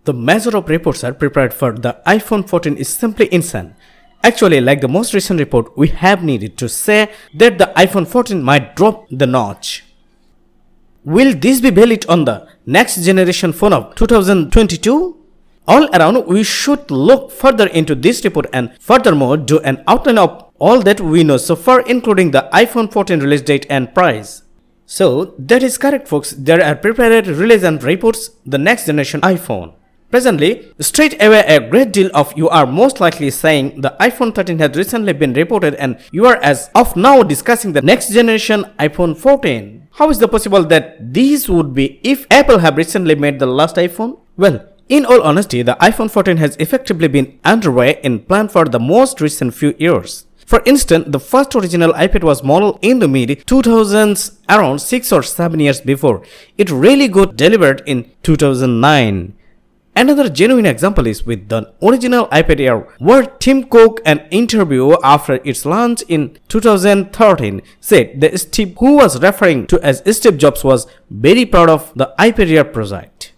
The measure of reports are prepared for the iPhone 14 is simply insane. Actually, like the most recent report, we have needed to say that the iPhone 14 might drop the notch. Will this be valid on the next generation phone of 2022? All around, we should look further into this report and furthermore do an outline of all that we know so far, including the iPhone 14 release date and price. So that is correct, folks. There are prepared release and reports the next generation iPhone. Presently, straight away a great deal of you are most likely saying the iPhone 13 has recently been reported and you are as of now discussing the next generation iPhone 14. How is it possible that these would be if Apple have recently made the last iPhone? Well, in all honesty, the iPhone 14 has effectively been underway in plan for the most recent few years. For instance, the first original iPad was modeled in the mid-2000s around 6 or 7 years before. It really got delivered in 2009. Another genuine example is with the original iPad Air, where Tim Cook, an interview after its launch in 2013, said that Steve, who was referring to as Steve Jobs, was very proud of the iPad Air project.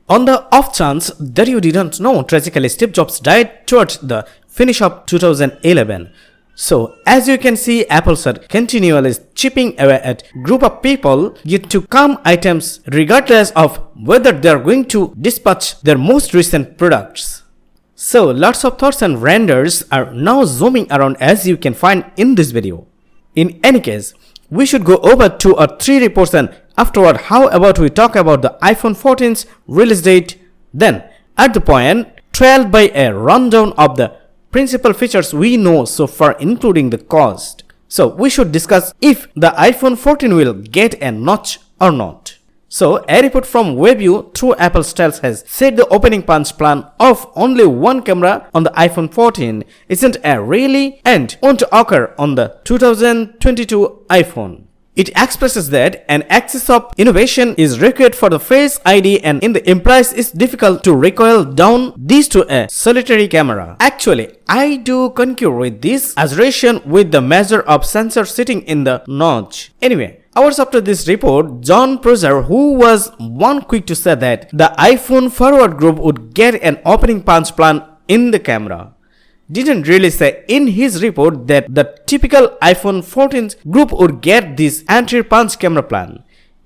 On the off chance that you didn't know, tragically Steve Jobs died towards the finish of 2011. So, as you can see, Apple are continually chipping away at group of people yet to come items regardless of whether they are going to dispatch their most recent products. So, lots of thoughts and renders are now zooming around as you can find in this video. In any case, we should go over 2 or 3 reports and afterward, how about we talk about the iPhone 14's release date, then at the point, trailed by a rundown of the principal features we know so far, including the cost. So we should discuss if the iPhone 14 will get a notch or not. So a report from WebView through Apple Styles has said the opening punch plan of only one camera on the iPhone 14 isn't a really and won't occur on the 2022 iPhone. It expresses that an axis of innovation is required for the Face ID and in the implies it's difficult to recoil down these to a solitary camera. Actually, I do concur with this assertion with the measure of sensor sitting in the notch. Anyway, hours after this report, John Prosser, who was one quick to say that the iPhone forward group would get an opening punch plan in the camera, didn't really say in his report that the typical iPhone 14 group would get this anti-punch camera plan.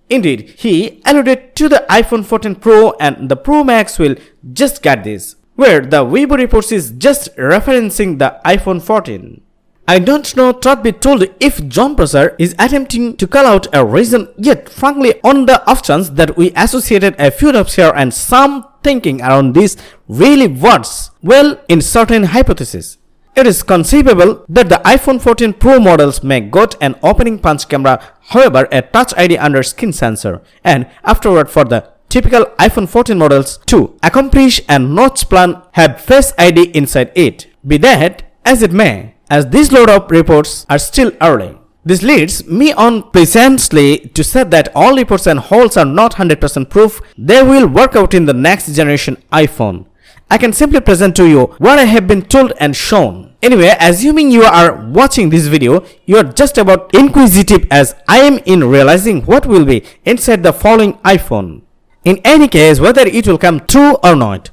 Indeed, he alluded to the iPhone 14 Pro and the Pro Max will just get this, where the Weibo reports is just referencing the iPhone 14. I don't know, truth be told, if John Prosser is attempting to call out a reason, yet frankly on the off chance that we associated a few doubts here and some thinking around this really works well in certain hypotheses. It is conceivable that the iPhone 14 Pro models may got an opening punch camera, however a Touch ID under skin sensor, and afterward for the typical iPhone 14 models to accomplish a notch plan have Face ID inside it. Be that as it may, as these load of reports are still early. This leads me on pleasantly to say that all reports and holes are not 100% proof they will work out in the next generation iPhone. I can simply present to you what I have been told and shown. Anyway, assuming you are watching this video, you are just about inquisitive as I am in realizing what will be inside the following iPhone. In any case, whether it will come true or not.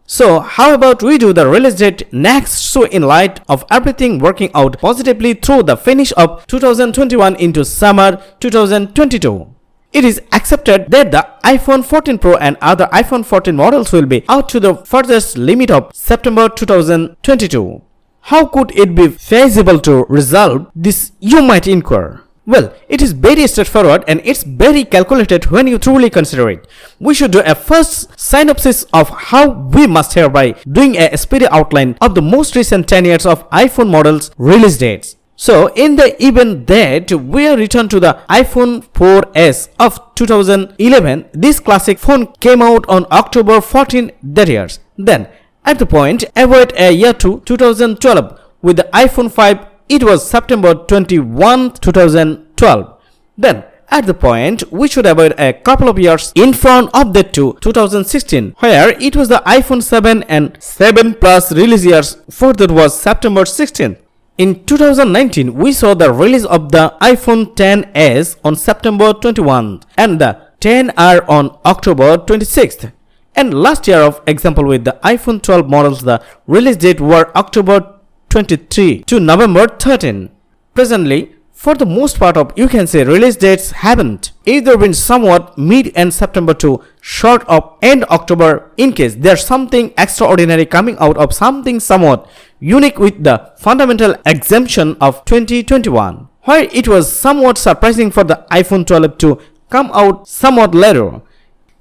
So how about we do the release date next, so in light of everything working out positively through the finish of 2021 into summer 2022. It is accepted that the iPhone 14 Pro and other iPhone 14 models will be out to the furthest limit of September 2022. How could it be feasible to resolve this, you might inquire? Well, it is very straightforward and it's very calculated when you truly consider it. We should do a first synopsis of how we must have by doing a speedy outline of the most recent 10 years of iPhone models release dates. So, in the event that we are returned to the iPhone 4S of 2011, this classic phone came out on October 14 that year. Then, at the point, avoid a year to 2012 with the iPhone 5. It was September 21, 2012. Then, at the point, we should avoid a couple of years in front of that to 2016, where it was the iPhone 7 and 7 Plus release years, for that was September 16. In 2019, we saw the release of the iPhone XS on September 21 and the XR on October 26th. And last year of example with the iPhone 12 models, the release date were October 23 to November 13. Presently, for the most part of you can say release dates haven't either been somewhat mid-end September to short of end October in case there's something extraordinary coming out of something somewhat unique with the fundamental exemption of 2021, where it was somewhat surprising for the iPhone 12 to come out somewhat later.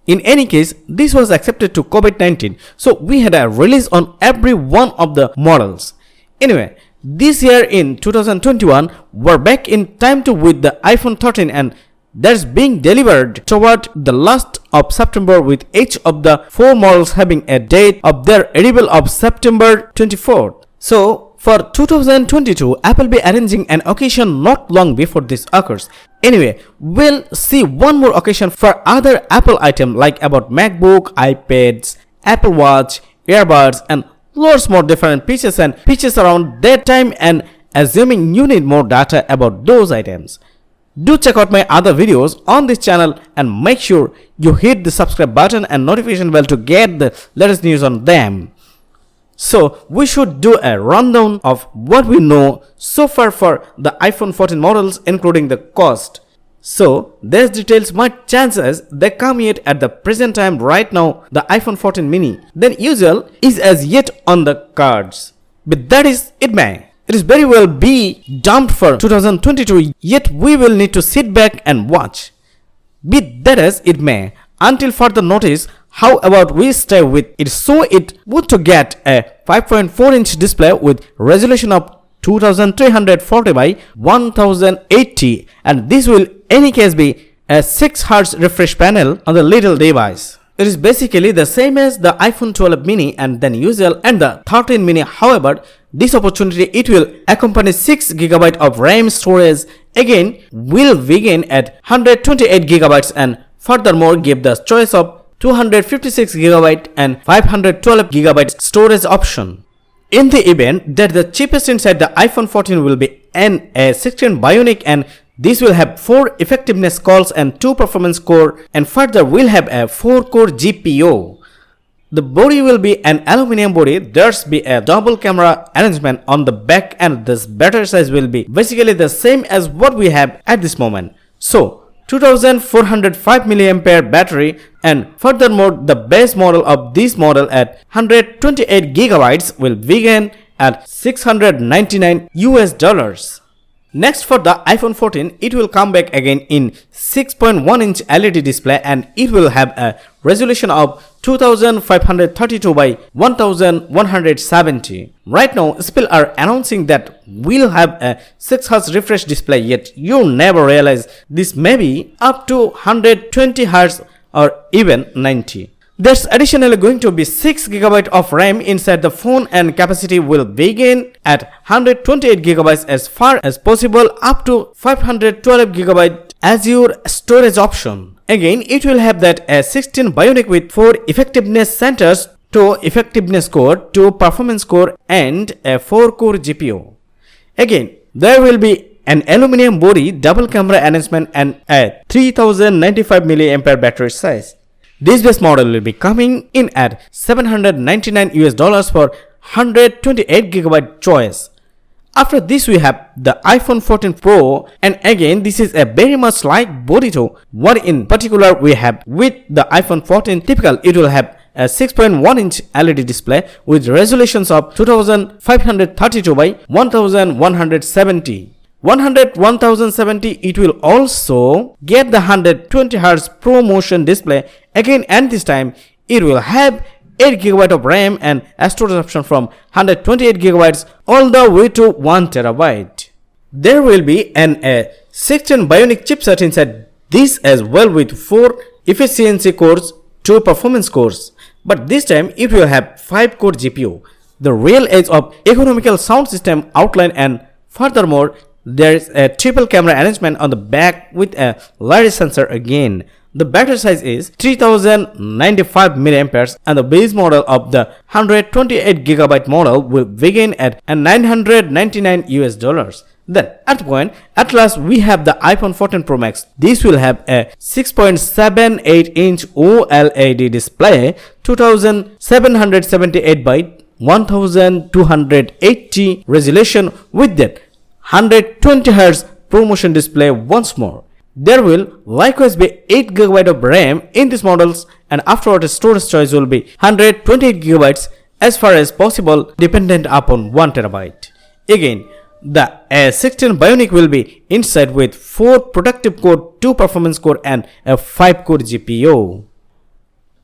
In any case, this was accepted to COVID-19, so we had a release on every one of the models. Anyway, this year in 2021, we're back in time to with the iPhone 13 and that's being delivered toward the last of September with each of the 4 models having a date of their arrival of September 24th. So, for 2022, Apple be arranging an occasion not long before this occurs. Anyway, we'll see one more occasion for other Apple item like about MacBook, iPads, Apple Watch, earbuds and lots more different pieces and pitches around that time, and assuming you need more data about those items. Do check out my other videos on this channel and make sure you hit the subscribe button and notification bell to get the latest news on them. So we should do a rundown of what we know so far for the iPhone 14 models including the cost. So there's details much chances they come yet at the present time. Right now the iPhone 14 mini than usual is as yet on the cards, but that is it may. It is very well be dumped for 2022, yet we will need to sit back and watch. Be that as it may, until further notice, how about we stay with it so it would to get a 5.4-inch display with resolution of 2340 by 1080, and this will any case be a 6Hz refresh panel on the little device. It is basically the same as the iPhone 12 mini and then usual and the 13 mini. However, this opportunity it will accompany 6GB of RAM storage, again will begin at 128GB and furthermore give the choice of 256GB and 512GB storage option. In the event that the cheapest inside the iPhone 14 will be an A16 Bionic, and this will have 4 effectiveness cores and 2 performance core, and further will have a 4-core GPU. The body will be an aluminum body. There's be a double camera arrangement on the back, and this battery size will be basically the same as what we have at this moment. So 2405 mAh battery, and furthermore the base model of this model at 128GB will begin at $699. Next, for the iPhone 14, it will come back again in 6.1-inch LED display and it will have a resolution of 2532 by 1170. Right now, Apple are announcing that we'll have a 6Hz refresh display, yet you never realize this may be up to 120Hz or even 90. There's additionally going to be 6GB of RAM inside the phone and capacity will begin at 128GB as far as possible up to 512GB Azure storage option. Again, it will have that A16 Bionic with 4 effectiveness centers, 2 effectiveness core, 2 performance core and a 4-core GPU. Again, there will be an aluminum body, double camera arrangement and a 3095 mAh battery size. This base model will be coming in at $799 for 128GB choice. After this we have the iPhone 14 Pro, and again this is a very much like body to what in particular we have with the iPhone 14. Typical, it will have a 6.1-inch LED display with resolutions of 2532 by 1170. 1070. It will also get the 120Hz Pro Motion display again, and this time it will have 8GB of RAM and a storage option from 128GB all the way to 1TB. There will be an A16 Bionic chipset inside this as well with 4 efficiency cores, 2 performance cores, but this time it will have 5-core GPU, the real edge of economical sound system outline, and furthermore there is a triple camera arrangement on the back with a LiDAR sensor again. The battery size is 3095 mAh and the base model of the 128GB model will begin at $999. Then at the point, at last we have the iPhone 14 Pro Max. This will have a 6.78-inch OLED display, 2778 by 1280 resolution with that 120Hz ProMotion display once more. There will likewise be 8GB of RAM in these models, and afterwards storage choice will be 128GB as far as possible, dependent upon 1TB. Again, the A16 Bionic will be inside with 4 productive core, 2 performance core and a 5 core GPU.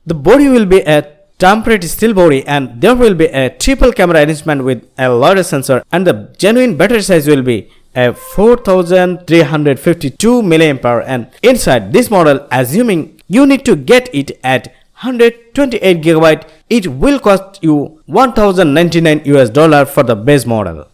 The body will be a tempered steel body, and there will be a triple camera arrangement with a LiDAR sensor, and the genuine battery size will be a 4352 mAh, and inside this model, assuming you need to get it at 128GB, it will cost you $1099 for the base model.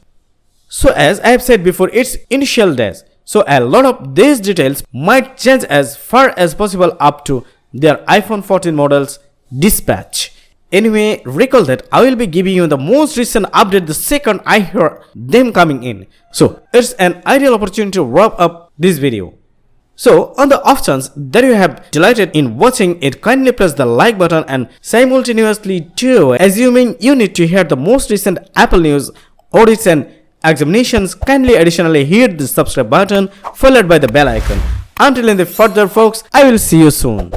So as I have said before, it's initial days, so a lot of these details might change as far as possible up to their iPhone 14 models dispatch. Anyway, recall that I will be giving you the most recent update the second I hear them coming in. So it's an ideal opportunity to wrap up this video. So on the off chance that you have delighted in watching it, kindly press the like button, and simultaneously too, assuming you need to hear the most recent Apple news, audits and examinations, kindly additionally hit the subscribe button followed by the bell icon. Until in the further folks, I will see you soon.